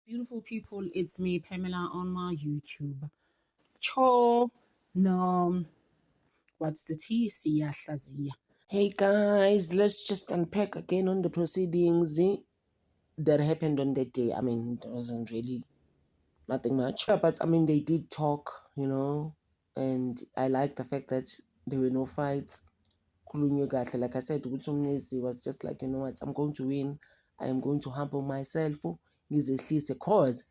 Beautiful people, it's me, Pamela, on my YouTube. Cho, no, what's the tea? Siya Hlazia. Hey guys, let's just unpack again on the proceedings that happened on that day. I mean, it wasn't really nothing much. Yeah, but I mean, they did talk, and I like the fact that there were no fights. Like I said, Utumnezi was just like, you know what, I'm going to win. I am going to humble myself. It's a cause.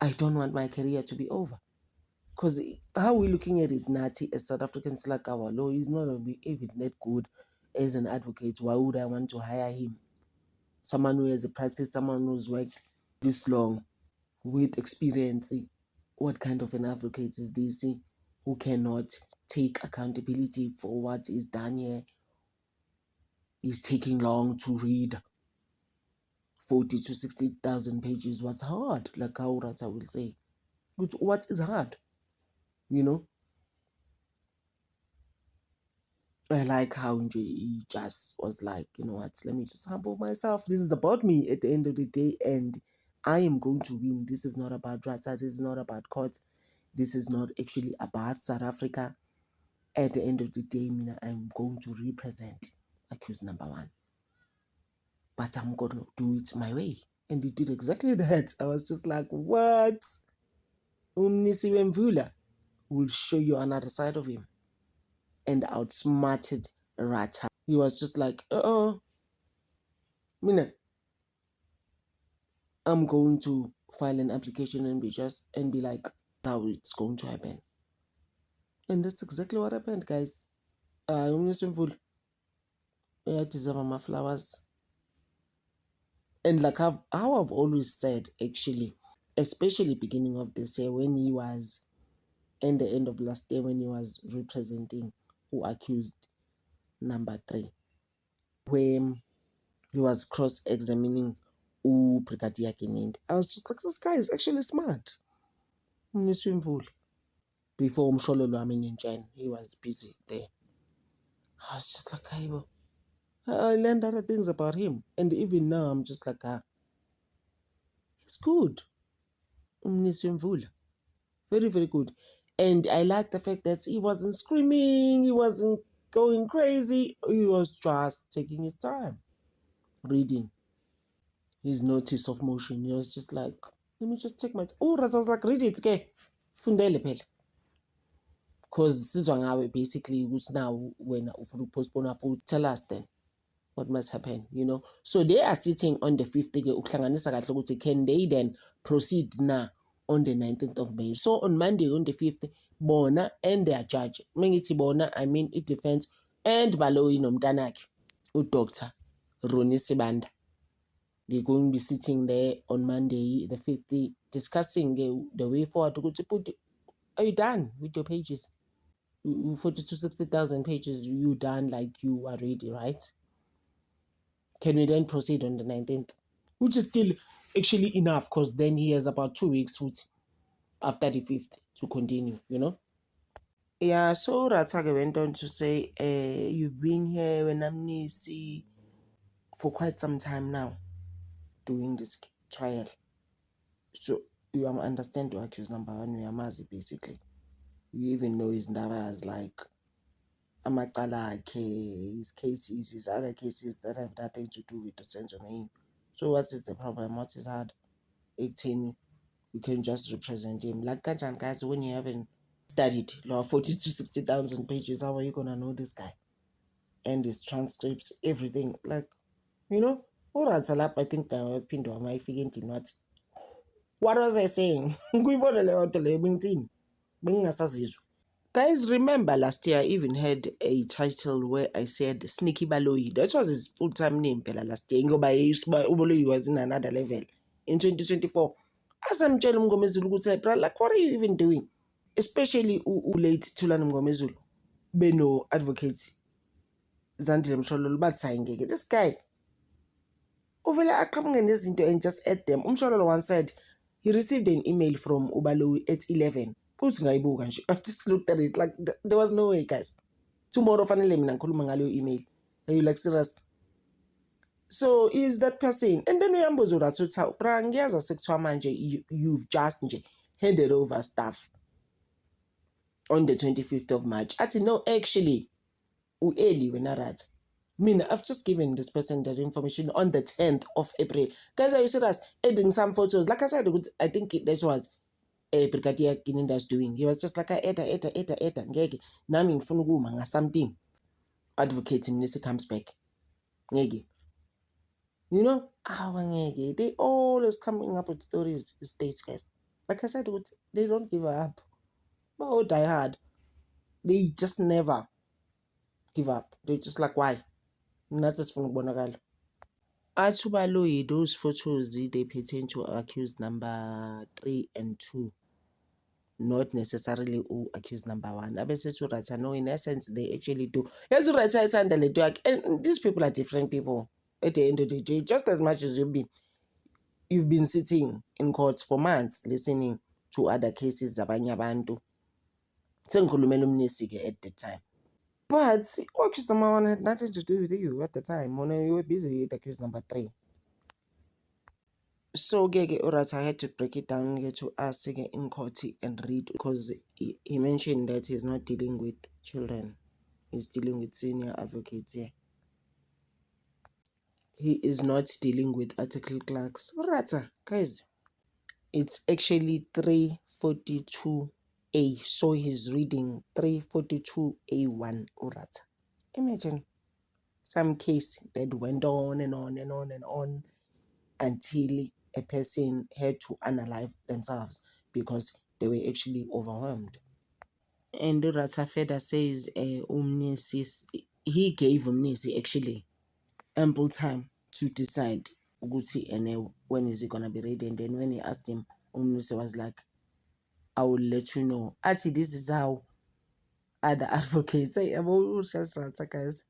I don't want my career to be over. Because how we're looking at it, Nati, as South Africans, like our law, is not even that good as an advocate. Why would I want to hire him? Someone who has a practice, someone who's worked this long with experience. What kind of an advocate is this who cannot take accountability for what is done here? Is taking long to read 40 to 60,000 pages. What's hard? Like how Rata will say. What is hard? I like how he just was like, you know what, let me just humble myself. This is about me at the end of the day, and I am going to win. This is not about Rata. This is not about court. This is not actually about South Africa. At the end of the day, I'm going to represent accused number one. But I'm going to do it my way. And he did exactly that. I was just like, what? Umnisiwe Mvula will show you another side of him. And outsmarted Rata. He was just like, Mina, I'm going to file an application and be like, how it's going to happen. And that's exactly what happened, guys. I'm simple. I deserve my flowers. And like how I've always said, actually, especially beginning of this year when he was, and the end of last year when he was representing who accused number 3, when he was cross-examining Brigadier Kinindi. I was just like, this guy is actually smart. Before Mshololo, in Jan, he was busy there. I was just like, I learned other things about him. And even now, I'm just like, it's good. Very, very good. And I like the fact that he wasn't screaming, he wasn't going crazy. He was just taking his time, reading his notice of motion. He was just like, let me just take my time. Oh, I was like, read it, okay? Fundele phela. Because this one basically was now when you postpone, tell us then what must happen, So they are sitting on the 5th. Can they then proceed now on the 19th of May? So on Monday, on the 5th, Bona and their judge, Bona, it defense, and Baloyi Nomdanaki, Dr. Roni Sibanda. They're going to be sitting there on Monday, the 5th, discussing the way forward to put. Are you done with your pages? 40 to 60,000 pages, you done, like you are ready, right? Can we then proceed on the 19th? Which is still actually enough, because then he has about 2 weeks after the 5th to continue, Yeah, so Ratsage went on to say, you've been here when Amnisi for quite some time now doing this trial. So you understand to accuse number 1, Uyamazi, basically. You even know his ndaba as like amacala akhe, his cases, his other cases that have nothing to do with the Senzo Main. So what is the problem? What is hard? 18, you can just represent him. Like Kanchan, guys, when you haven't studied 40 to 60,000 pages, how are you gonna know this guy? And his transcripts, everything. Like, all right, I think what was I saying? Guys, remember last year I even had a title where I said Sneaky Baloyi. That was his full-time name last year. Ubaloyi was in another level. In 2024, as I'm telling Mngomezulu, like, what are you even doing? Especially late Thulani Mngomezulu. Beno advocates. Zandile Mshololo batsayingeke. This guy. Uvele aqhamuke nezinto and just add them. Umshololo once said he received an email from Ubaloyi at 11. I just looked at it like there was no way, guys. Tomorrow, finally, I'm going to email. Are you like serious? So is that person, and then uyambuza uRatha uthi bra ngiyazwa sekuthiwa manje you've just nje handed over stuff on the 25th of March. Athi no, actually early wena Ratha. I've just given this person that information on the 10th of April. Guys, are you serious? Adding some photos. Like I said, I think that was Brigadier Kininda's doing. He was just like, Eda. Ngeke. Nami ngifuna ukuma nga something. Advocate Mnisi comes back. Ngeke. You know? Ngeke. They always coming up with stories, states, guys. Like I said, they don't give up. But die hard. They just never give up. They're just like, why? That's just from Bonagalo. Atubaloyi, those photos they pertain to accused number 3 and 2, not necessarily accused number 1. Abesethu no, in essence they actually do. Yes, and these people are different people at the end of the day. Just as much as you've been sitting in courts for months listening to other cases zabanye abantu. Sengikhulumela uMnisi at the time. But accused number 1 had nothing to do with you at the time. When you were busy with accused number 3. So I had to break it down to us in court and read, because he mentioned that he's not dealing with children. He's dealing with senior advocates here. He is not dealing with article clerks. Guys, it's actually 342A. So he's reading 342A1. Imagine some case that went on and on and on and on until a person had to unalive themselves because they were actually overwhelmed. And Ratha Feda says Umnisi, he gave Umnisi actually ample time to decide when is he gonna be ready. And then when he asked him, Umnisi was like, I will let you know. Actually, this is how other advocates guys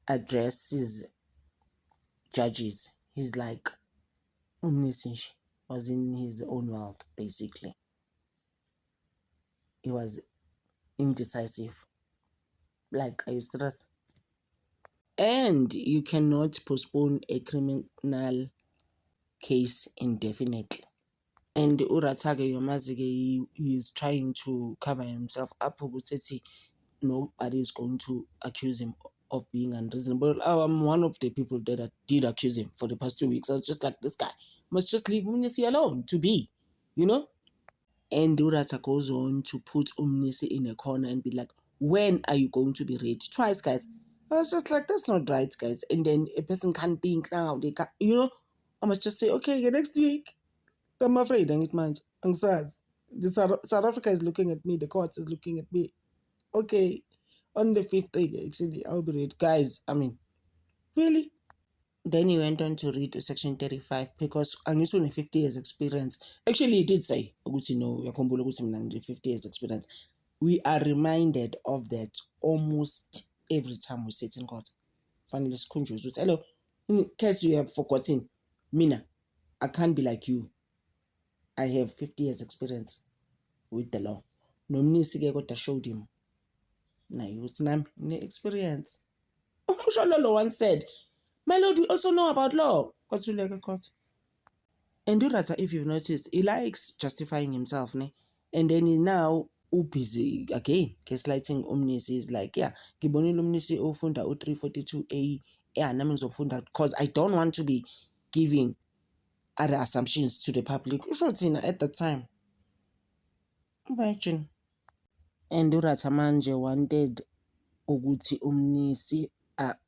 addresses judges. He's like, Umnisi was in his own world, basically. He was indecisive. Like, are you serious? And you cannot postpone a criminal case indefinitely. And Uratage Yomazige, he is trying to cover himself up. Nobody is going to accuse him of being unreasonable. I'm one of the people that did accuse him for the past 2 weeks. I was just like, this guy must just leave Umnisi alone to be, you know? And Urata goes on to put Umnisi in a corner and be like, when are you going to be ready? Twice, guys. I was just like, that's not right, guys. And then a person can't think now. They can't, you know? I must just say, okay, next week. I'm afraid, I'm mind. I'm sad. South Africa is looking at me. The courts is looking at me. Okay, on the 5th day, actually, I'll be ready. Guys, I mean, really? Then he went on to read to section 35 because angisho une 50 years experience. Actually, he did say, uyakhumbula ukuthi mina ngine 50 years experience. We are reminded of that almost every time we sit in court. Finally, hello, in case you have forgotten, Mina, I can't be like you. I have 50 years experience with the law. Nomnisi kodwa showed him. Now you experience. Umshololo once said, my lord, we also know about law. And Urata, if you've noticed, he likes justifying himself. And then he's now busy again, gaslighting Umnisi. Is like, yeah, Gibonil Umnisi ofunda 342A. Yeah, because I don't want to be giving other assumptions to the public. At the time. Imagine. And Urata manje wanted ukuthi Umnisi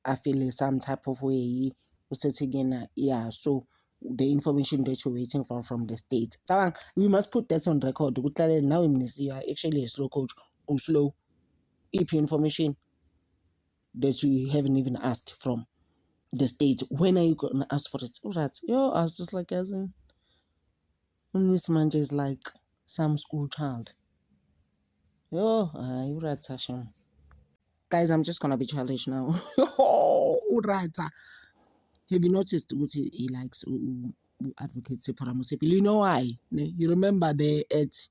I feel some type of way. Yeah, so the information that you're waiting for from the state. We must put that on record. Now you are actually a slow coach or slow EP information that you haven't even asked from the state. When are you gonna ask for it? All right. I was just like, as in this man is like some school child. Guys, I'm just gonna be childish now. Have you noticed what he likes Advocate Sephora Mosepile? You know why? You remember the at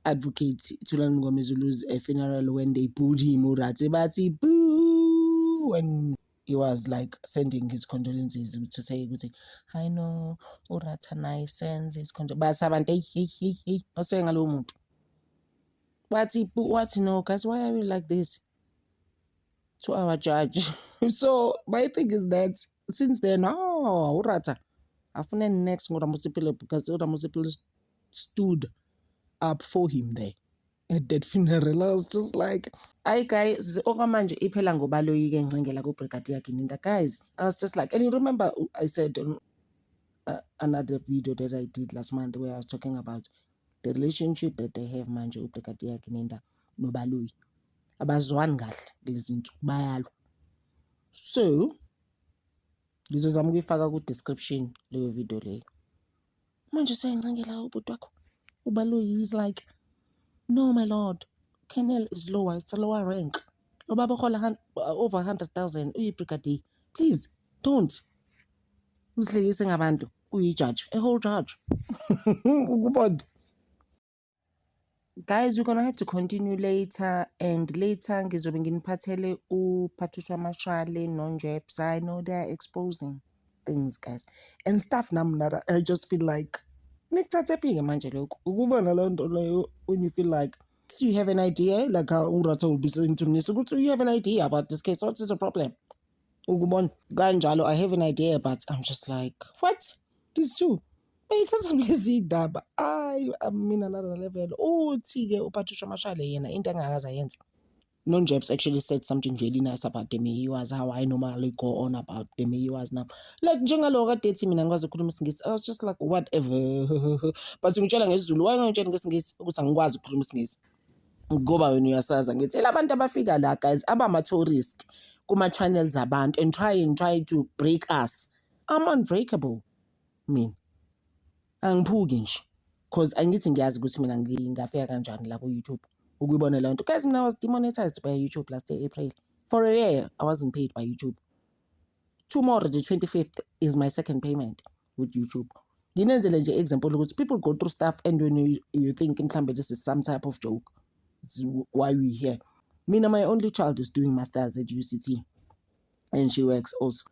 Advocate Thulan Ngomezulu's funeral when they booed him, Urati Bati boo, when he was like sending his condolences to say, I know, Uratanai sends his condolences. But hey, I was saying hello, muntu. What, no, guys, why are we like this to our judge? So my thing is that since then, Urata, I've next because Uramusipile stood up for him there at that funeral. I was just like, I guys, okamanje iphela ngobaloyi ke ngcengela ku Brigadier Gininda. Guys, I was just like, and you remember I said on another video that I did last month where I was talking about the relationship that they have manje uBrigadier Gininda nobaloyi. Abazwani kahle lezinto bayalwa. So ngizozama ukuyifaka ku description leyo video leyo. Manje usengcengela ubhuti wakho ubaloyi is like, no my lord, Colonel is lower, it's a lower rank. Obaba hola over 100,000 uyi-brigadier. Please don't usihlekise ngabantu uyi-judge, a whole judge. Guys, we're gonna have to continue later, and later ngizobe nginiphathele uPatricia Mashale non-Jeps. I know they're exposing things, guys, and stuff namnara. I just feel like nikuthathephi manje lokho ukubona loo nto leyo when you feel like you have an idea, like how Urata will be saying to me, so you have an idea about this case, what is the problem? Ukubona kanjalo, I have an idea, but I'm just like, what? These two bayithatha I mean another level. Uthi-ke uPatricia Mashale yena into angakaze ayenze. Non-Jeps actually said something really nice about the Meyiwas, how I normally go on about the Meyiwas now. Like njengalo kade ethi mina ngikwazi ukukhuluma isingisi. I was just like, whatever. But ngitshela ngesiZulu, why ngitshela ngesingisi ukuthi angikwazi ukukhuluma isingisi? Ngoba wena uyasaza ngithi abantu abafika la guys abama-tourist kuma-channels abantu and try to break us. I'm unbreakable. Mina angiphuki nje because angithi ngiyazi ukuthi mina ngingafika kanjani la ku-YouTube ukuyibona leyo nto. Guys, mina I was demonetized by YouTube last April. For a year, I wasn't paid by YouTube. Tomorrow, the 25th, is my second payment with YouTube. Nginenzele nje example ukuthi people go through stuff and when you think mhlambe this is some type of joke, it's why we here. Mina, my only child is doing masters at UCT and she works also.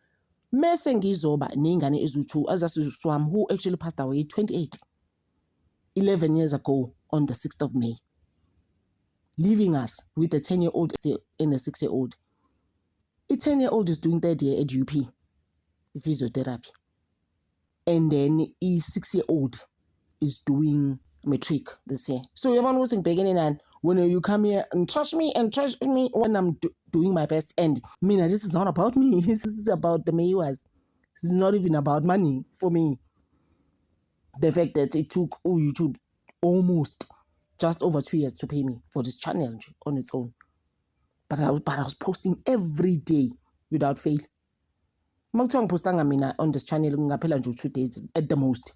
Mese ngizoba nengane ezu2 azasiswam who actually passed away 11 years ago on the 6th of May, leaving us with a 10-year-old and a 6-year-old. A 10-year-old is doing third year at UP, physiotherapy, and then a 6-year-old is doing matric this year. So you're not beginning, and when you come here and trust me when I'm doing my best, and Mina, this is not about me. This is about the Meyiwas. This is not even about money for me. The fact that it took YouTube almost just over 2 years to pay me for this channel on its own. But I was posting every day without fail. Makuthiwa ngipostanga mina on this channel ngaphela nje 2 days at the most,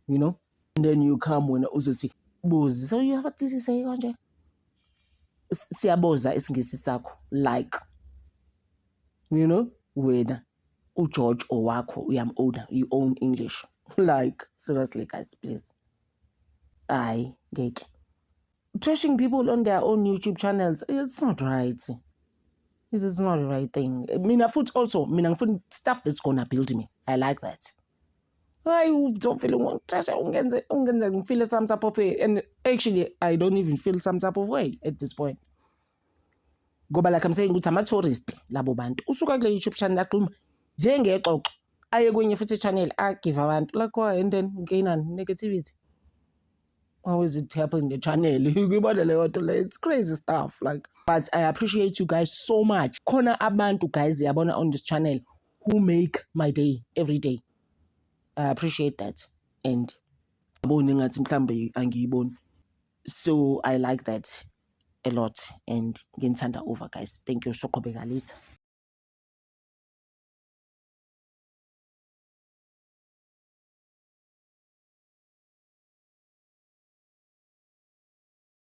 you know? And then you come when uzothi buzi, so you have to say kanje. Siyaboza isingisi sakho, like, you know, wena uGeorge owakho uyam-owner, you own English. Like, seriously guys, please. Aye, ngeke. Trashing people on their own YouTube channels, it's not right. It is not the right thing. Mina foot also, mina ngifuna stuff that's gonna build me. I like that. I don't feel feel some type of way. And actually, I don't even feel some type of way at this point. Go like I'm saying, I'm a tourist, labo bantu. Usuka kule YouTube channel akhuluma njengexoxo. Aye kwenye futhi channel give abantu like and then ngainani negativity. How is it happening in the channel? It's crazy stuff. Like, but I appreciate you guys so much. Khona abantu guys yabona on this channel who make my day every day. I appreciate that. And so I like that a lot. And ngithanda over guys. Thank you so much.